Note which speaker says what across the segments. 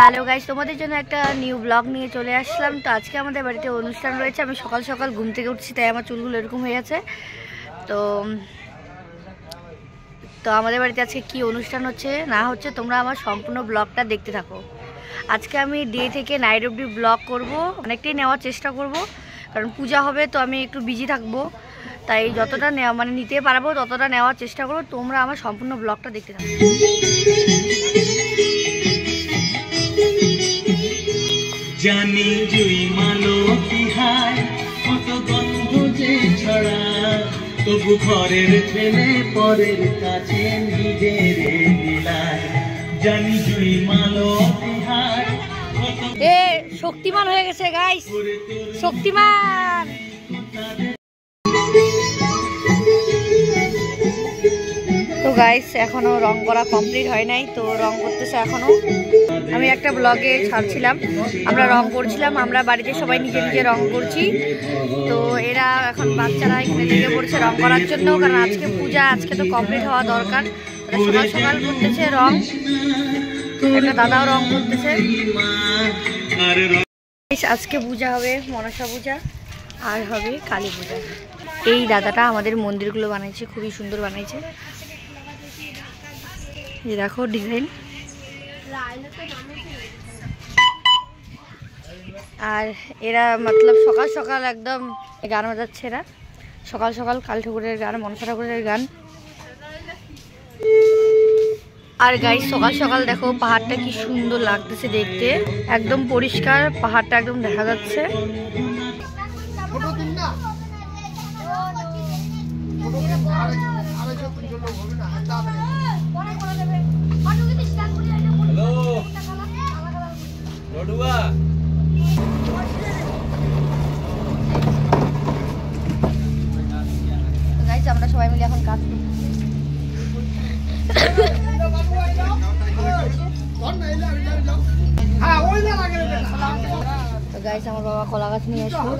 Speaker 1: Hello guys, তোমাদের জন্য একটা নিউ ব্লগ নিয়ে চলে আসলাম। তো আজকে আমাদের বাড়িতে অনুষ্ঠান রয়েছে। আমি সকাল সকাল ঘুম থেকে উঠছি, তাই আমার চুলগুলো এরকম হয়ে গেছে। তো তো আমাদের বাড়িতে আজকে কি অনুষ্ঠান হচ্ছে না হচ্ছে তোমরা আমার সম্পূর্ণ ব্লগটা দেখতে থাকো। আজকে আমি ডে থেকে নাইট অবধি ব্লগ করব, অনেকটাই নেওয়ার চেষ্টা করব, কারণ পূজা হবে তো আমি একটু বিজি থাকবো, তাই যতটা নিতে পারবো ততটা নেওয়ার চেষ্টা করবো। তোমরা আমার সম্পূর্ণ ব্লগটা দেখতে থাকো।
Speaker 2: জানি জুই মালো তিহায় কত গন্ধ যে ছড়া, তবু ঘরের ফেলে পরের কাছে নিজের দিলায়। জানি জুই মালো তিহায়
Speaker 1: এ শক্তিমান হয়ে গেছে গাইস, শক্তিমান। তো গাইস এখনো রং করা কমপ্লিট হয় নাই, তো রং করতেছে এখনো। আমি একটা ব্লগে ছাড়ছিলাম, আমরা রং করছিলাম, আমরা বাড়িতে সবাই নিজে নিজে রং করছি। তো এরা এখন বাচ্চারা এখানে লেগে পড়ছে রং করার জন্য, কারণ আজকে পূজা, আজকে তো কমপ্লিট হওয়া দরকার। সকাল সকাল করতেছে রং, একটা দাদাও রং করতেছে। আজকে পূজা হবে, মনসা পূজা আর হবে কালী পূজা। এই দাদাটা আমাদের মন্দিরগুলো বানাইছে, খুবই সুন্দর বানাইছে। এই দেখো ডিজাইন। আর এরা মতলব সকাল সকাল একদম গান বাজাচ্ছে, এরা সকাল সকাল কালী ঠাকুরের গান, মনসা ঠাকুরের গান। আর গাইস সকাল সকাল দেখো পাহাড়টা কি সুন্দর লাগতেছে দেখতে, একদম পরিষ্কার পাহাড়টা একদম দেখা যাচ্ছে। আমরা সবাই মিলে এখন কাজ করি। তো গাইস আমার বাবা কলা গাছ নিয়ে আসলো।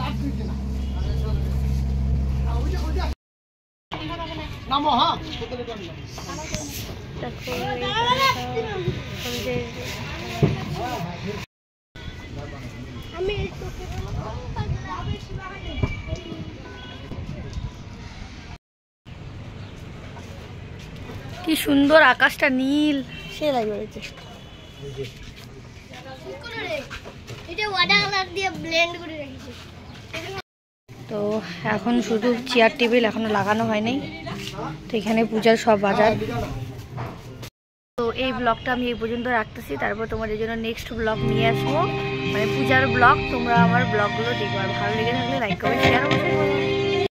Speaker 1: কি সুন্দর আকাশটা নীল, সে লাগে রয়েছে। তো এখন শুধু চেয়ার টেবিল এখনো লাগানো হয়নি, তো এখানে পূজার সব বাজার। তো এই ব্লগটা আমি এই পর্যন্ত রাখতেছি, তারপর তোমাদের জন্য নেক্সট ব্লগ নিয়ে আসবো, মানে পূজার ব্লগ। তোমরা আমার ব্লগগুলো দেখবো, আর ভালো লেগে থাকলে লাইক কমেন্ট শেয়ার করবে।